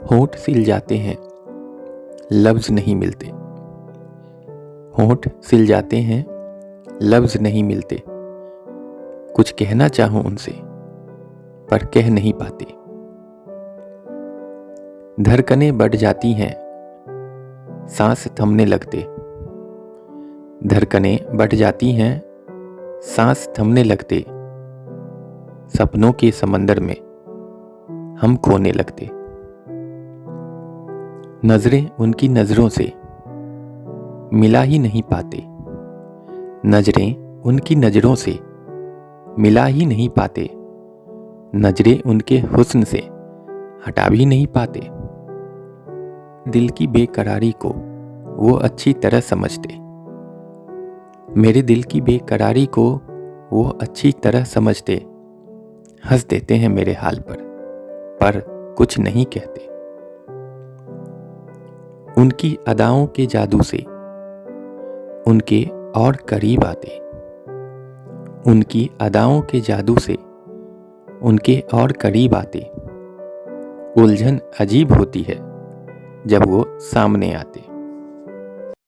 होंठ सिल जाते हैं, लफ्ज़ नहीं मिलते। होंठ सिल जाते हैं, लफ्ज़ नहीं मिलते। कुछ कहना चाहूँ उनसे, पर कह नहीं पाते। धड़कनें बढ़ जाती हैं, सांस थमने लगते। धड़कनें बढ़ जाती हैं, सांस थमने लगते। सपनों के समंदर में हम खोने लगते। नजरें उनकी नज़रों से मिला ही नहीं पाते। नजरें उनकी नज़रों से मिला ही नहीं पाते। नजरें उनके हुस्न से हटा भी नहीं पाते। दिल की बेकरारी को वो अच्छी तरह समझते। मेरे दिल की बेकरारी को वो अच्छी तरह समझते। हंस देते हैं मेरे हाल पर कुछ नहीं कहते। उनकी अदाओं के जादू से उनके और करीब आते। उनकी अदाओं के जादू से उनके और करीब आते। उलझन अजीब होती है जब वो सामने आते।